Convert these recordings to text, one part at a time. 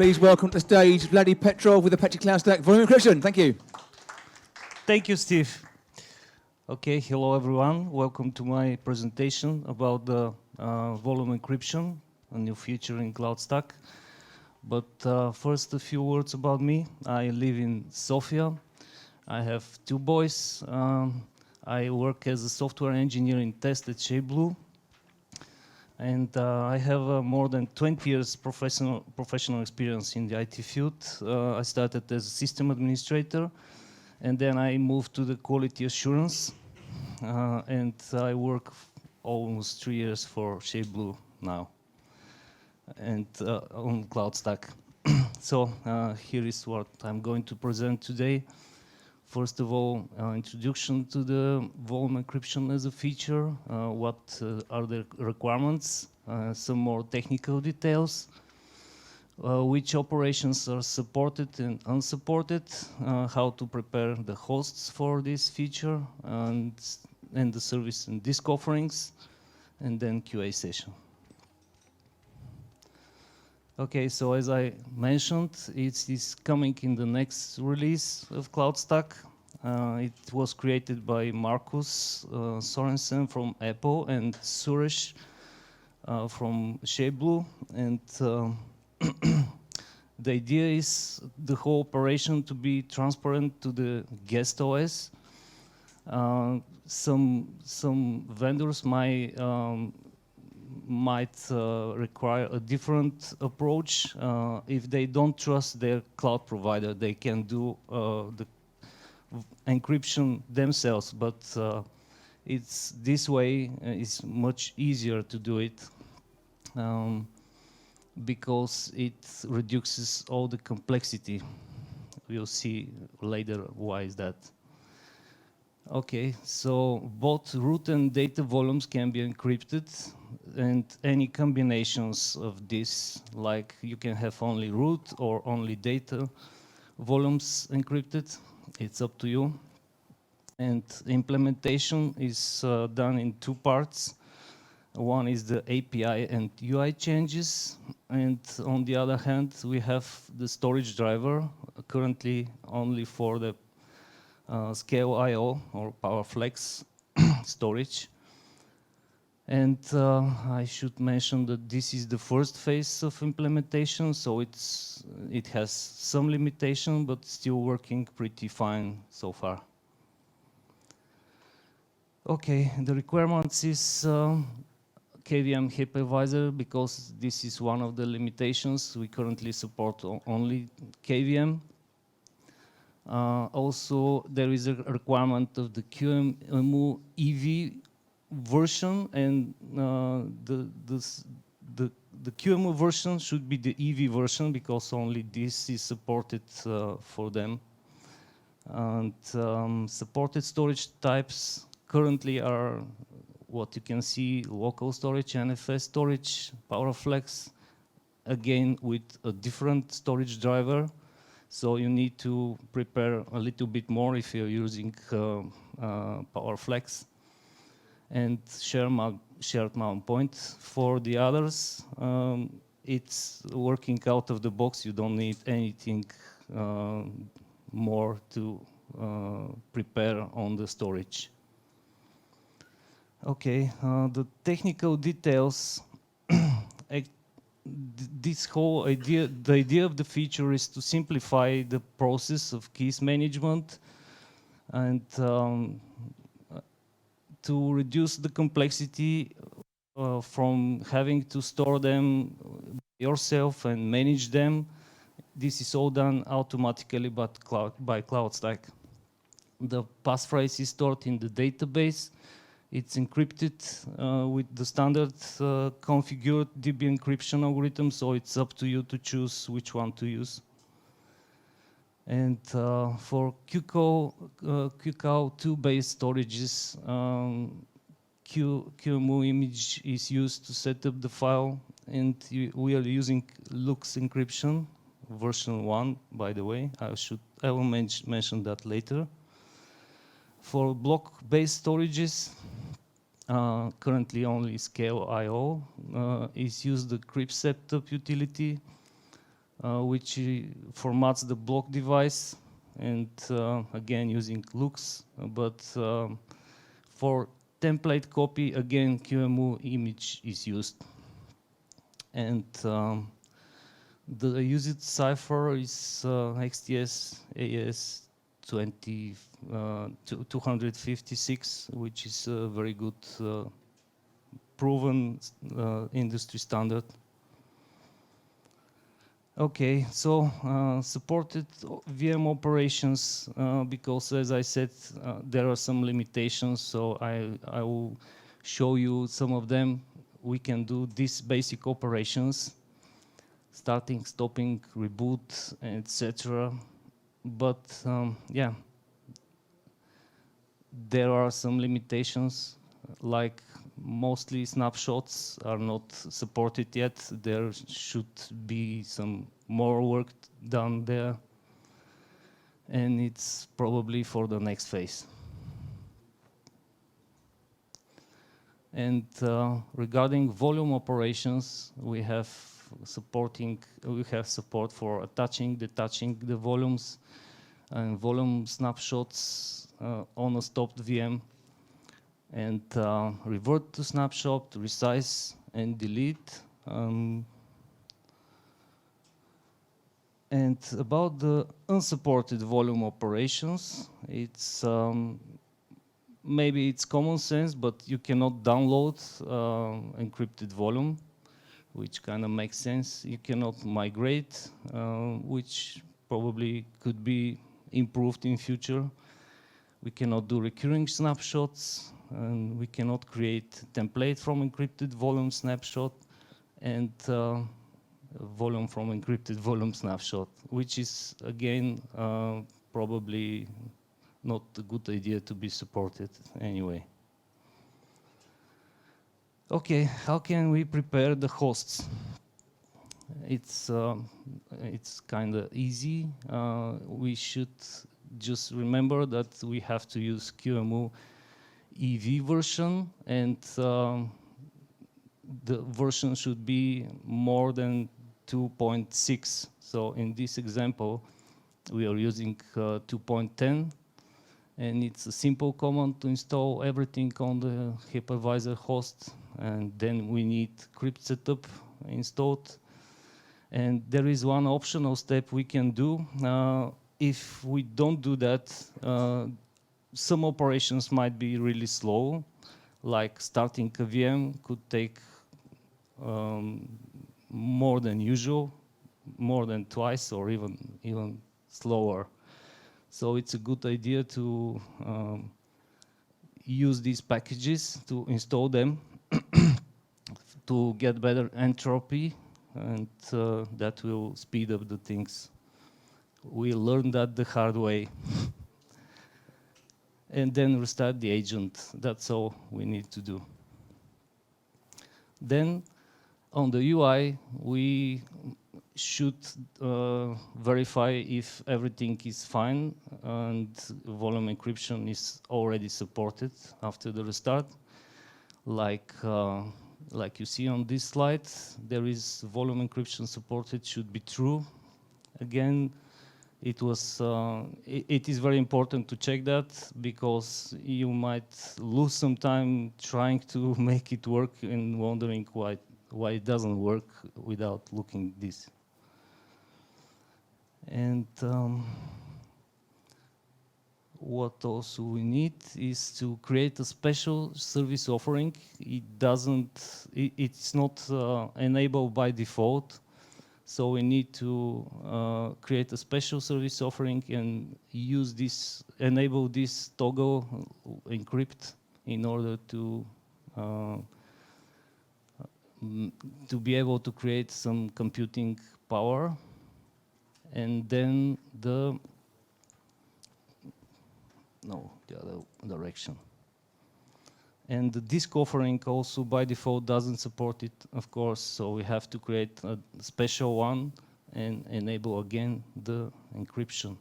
Please welcome to the stage Vladimir Petrov with Apache CloudStack Volume Encryption. Thank you. Thank you, Steve. Okay, hello everyone. Welcome to my presentation about the volume encryption, a new feature in CloudStack. But first, a few words about me. I live in Sofia. I have two boys. I work as a software engineer in test at ShapeBlue. And I have more than 20 years professional experience in the IT field. I started as a system administrator, and then I moved to the quality assurance. And I work almost 3 years for ShapeBlue now, and on CloudStack. So here is what I'm going to present today. First of all, introduction to the volume encryption as a feature, what are the requirements, some more technical details, which operations are supported and unsupported, how to prepare the hosts for this feature, and the service and disk offerings, and then QA session. Okay, so as I mentioned, it is coming in the next release of CloudStack. It was created by Markus Sorensen from Apple and Suresh from ShapeBlue. And the idea is the whole operation to be transparent to the guest OS. Some vendors might require a different approach. If they don't trust their cloud provider, they can do the encryption themselves, but it's this way is much easier to do it because it reduces all the complexity. We'll see later why is that. Okay, so both root and data volumes can be encrypted, and any combinations of this, like you can have only root or only data volumes encrypted, it's up to you. And implementation is done in two parts. One is the API and UI changes, and on the other hand, we have the storage driver, currently only for the Scale I/O or PowerFlex storage. And I should mention that this is the first phase of implementation, so it has some limitation, but still working pretty fine so far. Okay, the requirements is KVM hypervisor, because this is one of the limitations. We currently support only KVM. Also, there is a requirement of the QEMU EV version, and the QEMU version should be the EV version, because only this is supported for them. And supported storage types currently are what you can see: local storage, NFS storage, PowerFlex, again with a different storage driver. So you need to prepare a little bit more if you're using PowerFlex, and shared mount point. For the others, it's working out of the box. You don't need anything more to prepare on the storage. Okay, the technical details. This whole idea, the idea of the feature is to simplify the process of keys management and to reduce the complexity from having to store them yourself and manage them. This is all done automatically by CloudStack. The passphrase is stored in the database. It's encrypted with the standard configured DB encryption algorithm, so it's up to you to choose which one to use. And for QCOW2-based storages, QEMU image is used to set up the file, and we are using Lux encryption, version 1, by the way. I will mention that later. For block-based storages, currently only Scale I/O is used, the crypt setup utility. which formats the block device, and again using looks, but for template copy, again QEMU image is used. And the used cipher is XTS AES 256, which is a very good proven industry standard. Okay, so supported VM operations, because as I said, there are some limitations, so I will show you some of them. We can do these basic operations, starting, stopping, reboot, etc. But yeah, there are some limitations, like mostly snapshots are not supported yet. There should be some more work done there, and it's probably for the next phase. And regarding volume operations, we have support for attaching, detaching the volumes and volume snapshots on a stopped VM, and revert to snapshot, resize, and delete. And about the unsupported volume operations, it's maybe it's common sense, but you cannot download encrypted volume, which kind of makes sense. You cannot migrate, which probably could be improved in future. We cannot do recurring snapshots, and we cannot create template from encrypted volume snapshot and volume from encrypted volume snapshot, which is again probably not a good idea to be supported anyway. Okay, how can we prepare the hosts? It's kind of easy. We should just remember that we have to use QEMU EV version, and the version should be more than 2.6. So in this example, we are using 2.10, and it's a simple command to install everything on the hypervisor host, and then we need crypt setup installed. And there is one optional step we can do. If we don't do that, some operations might be really slow, like starting a VM could take more than usual, more than twice, or even slower. So it's a good idea to use these packages, to install them to get better entropy, and that will speed up the things. We learned that the hard way. And then restart the agent. That's all we need to do. Then on the UI, we should verify if everything is fine and volume encryption is already supported after the restart. Like you see on this slide, there is volume encryption supported, should be true. Again, it is very important to check that, because you might lose some time trying to make it work and wondering why it doesn't work without looking at this. And what also we need is to create a special service offering. It's not enabled by default. So we need to create a special service offering and enable this toggle encrypt in order to be able to create some computing power. And then the other direction. And the disk offering also by default doesn't support it, of course, so we have to create a special one and enable again the encryption.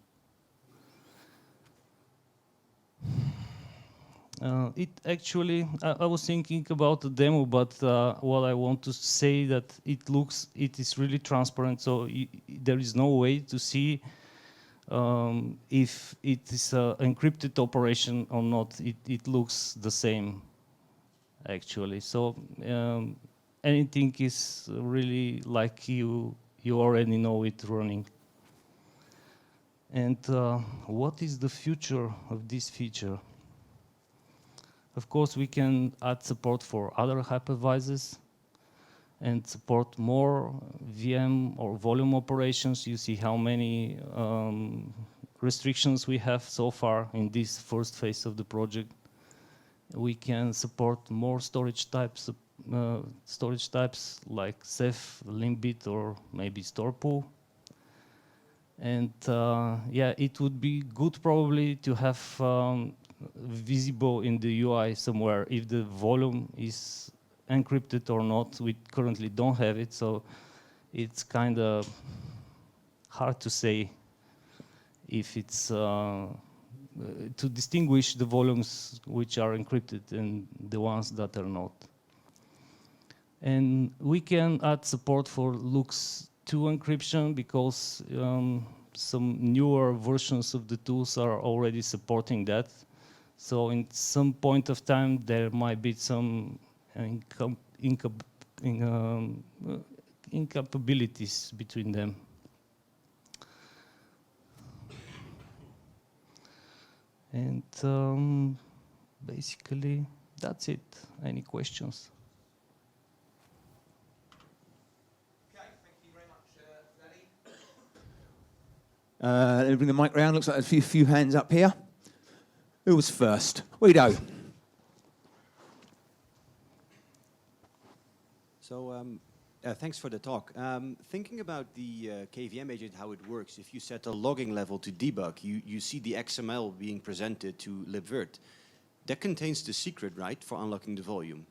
It actually, I was thinking about the demo, but what I want to say that it is really transparent, so there is no way to see if it is an encrypted operation or not. It looks the same, actually. So anything is really like you already know it running. And what is the future of this feature? Of course, we can add support for other hypervisors and support more VM or volume operations. You see how many restrictions we have so far in this first phase of the project. We can support more storage types like Ceph, Limbit, or maybe store pool. And yeah, it would be good probably to have visible in the UI somewhere if the volume is encrypted or not. We currently don't have it, so it's kind of hard to say if it's to distinguish the volumes which are encrypted and the ones that are not. And we can add support for LUKS2 encryption because some newer versions of the tools are already supporting that. So in some point of time, there might be some incompatibilities between them. And basically, that's it. Any questions? Okay, thank you very much, Vladi. Let me bring the mic round. Looks like a few hands up here. Who was first? Guido. So thanks for the talk. Thinking about the KVM agent, how it works, if you set a logging level to debug, you see the XML being presented to libvirt. That contains the secret, right, for unlocking the volume?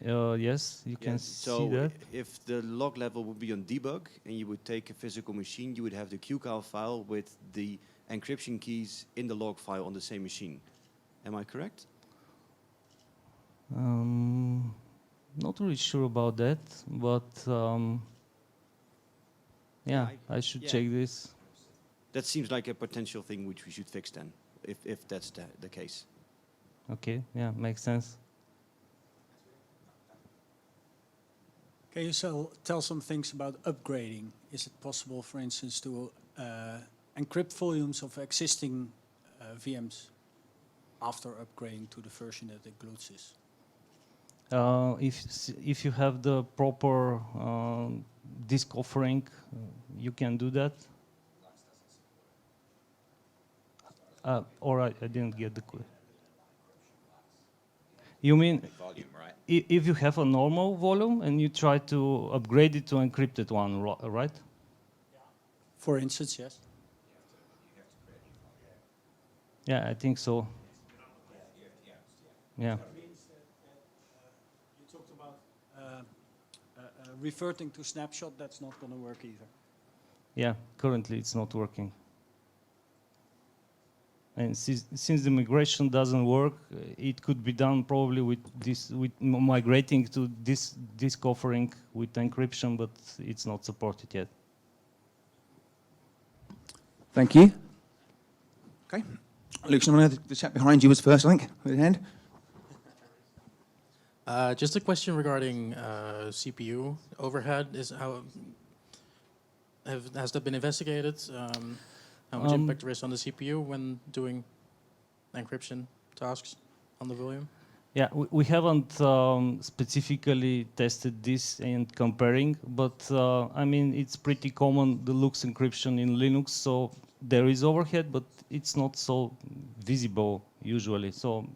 Yes, you can see that. So if the log level would be on debug and you would take a physical machine, you would have the QCal file with the encryption keys in the log file on the same machine. Am I correct? Not really sure about that, but yeah, I should check this. That seems like a potential thing which we should fix then, if that's the case. Okay, yeah, makes sense. Can you tell some things about upgrading? Is it possible, for instance, to encrypt volumes of existing VMs after upgrading to the version that includes this? If you have the proper disk offering, you can do that. Or I didn't get the question. You mean Volume, right? if you have a normal volume and you try to upgrade it to encrypted one, right? For instance, yes. Yeah, I think so. Yeah. That means that you talked about reverting to snapshot. That's not going to work either. Yeah, currently it's not working. And since the migration doesn't work, it could be done probably with migrating to this disk offering with encryption, but it's not supported yet. Thank you. Okay. Luke, the chap behind you was first, I think, with a hand. Just a question regarding CPU overhead. Has that been investigated? How much impact there is on the CPU when doing encryption tasks on the volume? Yeah, we haven't specifically tested this and comparing, but I mean, it's pretty common, the LUKS encryption in Linux, so there is overhead, but it's not so visible usually. So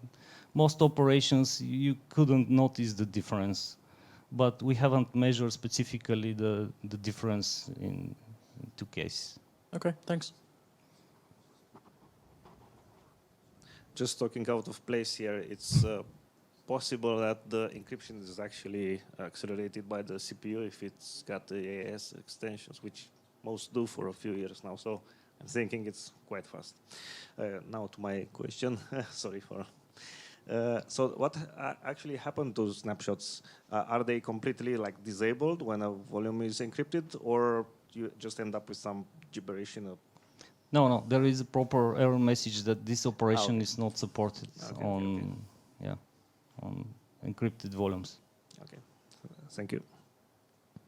most operations, you couldn't notice the difference, but we haven't measured specifically the difference in two cases. Okay, thanks. Just talking out of place here, it's possible that the encryption is actually accelerated by the CPU if it's got the AES extensions, which most do for a few years now. So I'm thinking it's quite fast. Now to my question. Sorry for. So what actually happened to snapshots? Are they completely like disabled when a volume is encrypted, or you just end up with some gibberish in a? No, there is a proper error message that this operation okay. is not supported on encrypted volumes. Okay, thank you.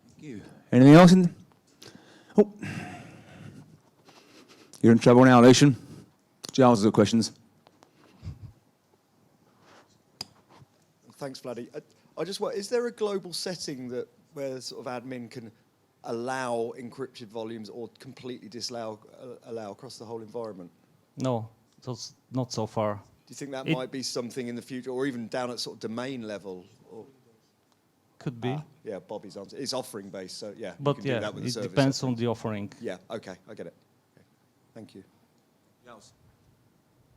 Thank you. Anything else? Oh, you're in trouble now, Lucian. Giles has got questions. Thanks, Vladi. I just want, is there a global setting that where sort of admin can allow encrypted volumes or completely disallow allow across the whole environment? No, that's not so far. Do you think that might be something in the future, or even down at sort of domain level? Or, Could be. yeah, Bobby's answer. It's offering based, so yeah. But you can do that with the it service depends offering. on the offering. Yeah, okay, I get it. Okay. Thank you.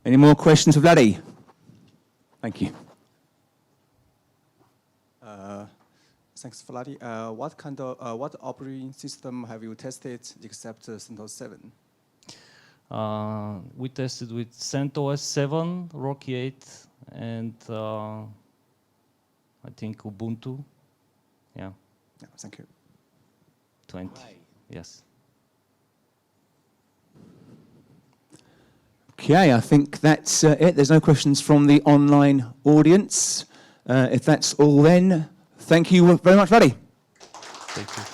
Any more questions for Vladi? Thank you. Thanks, Vladi. What operating system have you tested except CentOS 7? We tested with CentOS 7, Rocky 8, and I think Ubuntu. Yeah, Yeah, thank you. 20. Yes. Okay, I think that's it. There's no questions from the online audience. If that's all then, thank you very much, Vladi. Thank you.